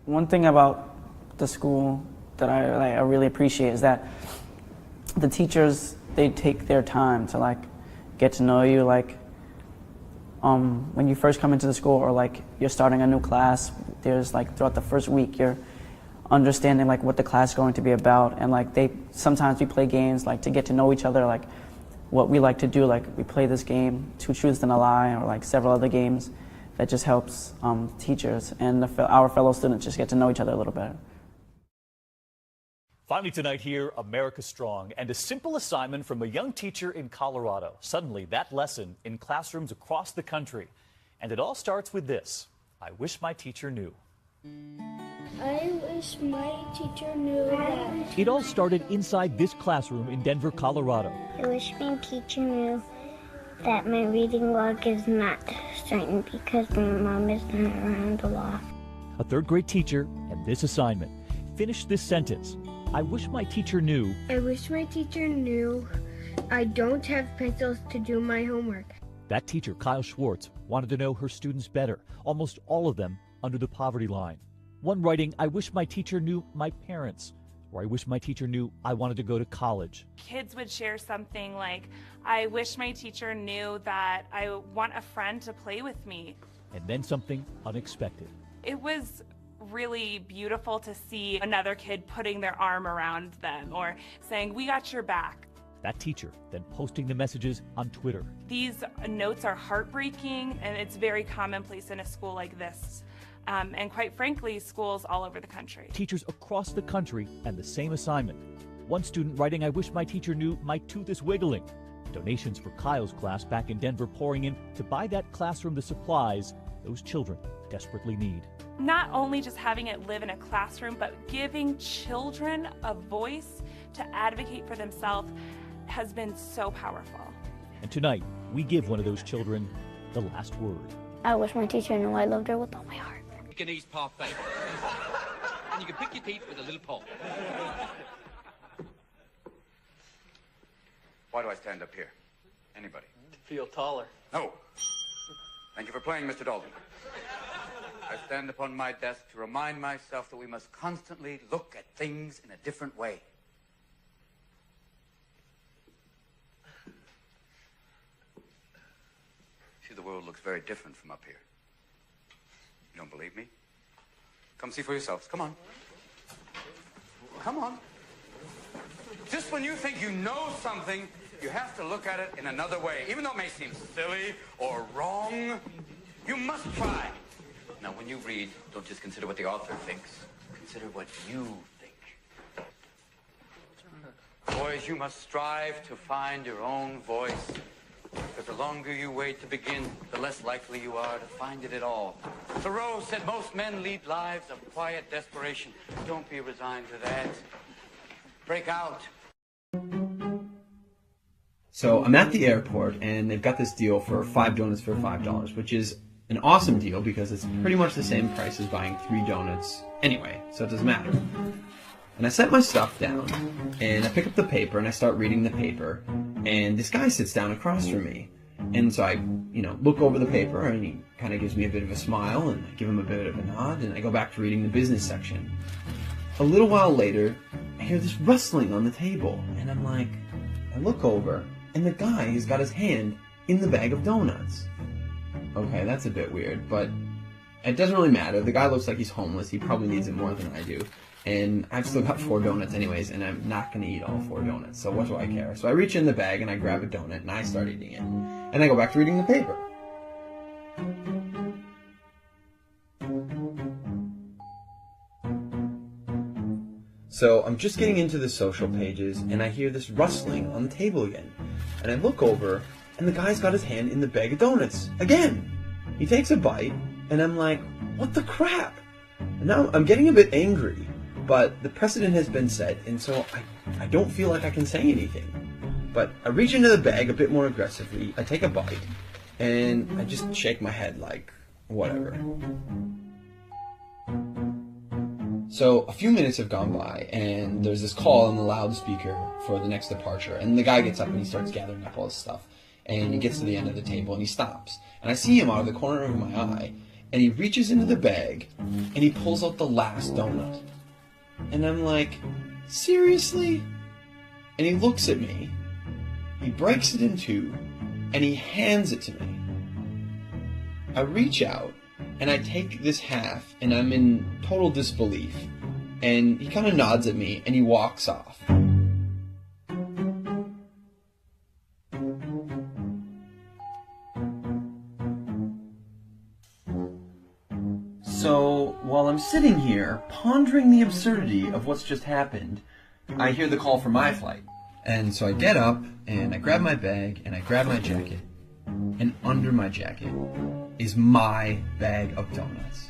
One thing about the school that I really appreciate is that the teachers, they take their time to like get to know you. Like when you first come into the school, or like you're starting a new class, there's like throughout the first week you're understanding like what the class is going to be about, and like sometimes we play games like to get to know each other, like what we like to do. Like we play this game, Two Truths and a Lie, or like several other games that just helps teachers and our fellow students just get to know each other a little better. Finally tonight here, America Strong, and a simple assignment from a young teacher in Colorado. Suddenly, that lesson in classrooms across the country. And it all starts with this: I wish my teacher knew. I wish my teacher knew that. It all started inside this classroom in Denver, Colorado. I wish my teacher knew that my reading log is not straightened because my mom isn't around a lot. A third grade teacher and this assignment. Finish this sentence. I wish my teacher knew. I wish my teacher knew I don't have pencils to do my homework. That teacher, Kyle Schwartz, wanted to know her students better, almost all of them under the poverty line. One writing, I wish my teacher knew my parents, or I wish my teacher knew I wanted to go to college. Kids would share something like, I wish my teacher knew that I want a friend to play with me. And then something unexpected. It was really beautiful to see another kid putting their arm around them or saying, we got your back. That teacher then posting the messages on Twitter. These notes are heartbreaking, and it's very commonplace in a school like this. And quite frankly, schools all over the country. Teachers across the country and the same assignment. One student writing, I wish my teacher knew my tooth is wiggling. Donations for Kyle's class back in Denver pouring in to buy that classroom the supplies those children desperately need. Not only just having it live in a classroom, but giving children a voice to advocate for themselves has been so powerful. And tonight, we give one of those children the last word. I wish my teacher knew I loved her with all my heart. East parfait. And you can pick your teeth with a little paw. Why do I stand up here? Anybody? To feel taller. No. Thank you for playing, Mr. Dalton. I stand upon my desk to remind myself that we must constantly look at things in a different way. See, the world looks very different from up here. You don't believe me? Come see for yourselves. Come on. Come on. Just when you think you know something, you have to look at it in another way. Even though it may seem silly or wrong, you must try. Now, when you read, don't just consider what the author thinks. Consider what you think. Boys, you must strive to find your own voice. Because the longer you wait to begin, the less likely you are to find it at all. Thoreau said most men lead lives of quiet desperation. Don't be resigned to that. Break out. So I'm at the airport, and they've got this deal for 5 donuts for $5, which is an awesome deal because it's pretty much the same price as buying 3 donuts anyway, so it doesn't matter. And I set my stuff down, and I pick up the paper, and I start reading the paper, and this guy sits down across from me. And so I, look over the paper, and he kind of gives me a bit of a smile, and I give him a bit of a nod, and I go back to reading the business section. A little while later, I hear this rustling on the table, and I'm like, I look over, and the guy has got his hand in the bag of donuts. Okay, that's a bit weird, but it doesn't really matter. The guy looks like he's homeless. He probably needs it more than I do. And I've still got 4 donuts anyways, and I'm not going to eat all 4 donuts, so what do I care? So I reach in the bag, and I grab a donut, and I start eating it. And I go back to reading the paper. So I'm just getting into the social pages, and I hear this rustling on the table again. And I look over, and the guy's got his hand in the bag of donuts again. He takes a bite, and I'm like, what the crap? And now I'm getting a bit angry. But the precedent has been set, and so I don't feel like I can say anything. But I reach into the bag a bit more aggressively, I take a bite, and I just shake my head like, whatever. So a few minutes have gone by, and there's this call on the loudspeaker for the next departure, and the guy gets up and he starts gathering up all his stuff, and he gets to the end of the table and he stops. And I see him out of the corner of my eye, and he reaches into the bag, and he pulls out the last donut. And I'm like, seriously? And he looks at me, he breaks it in two, and he hands it to me. I reach out, and I take this half, and I'm in total disbelief. And he kind of nods at me, and he walks off. So, while I'm sitting here, pondering the absurdity of what's just happened, I hear the call for my flight. And so I get up, and I grab my bag, and I grab my jacket, and under my jacket is my bag of donuts.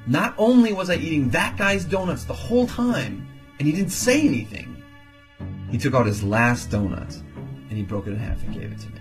Not only was I eating that guy's donuts the whole time, and he didn't say anything, he took out his last donut, and he broke it in half and gave it to me.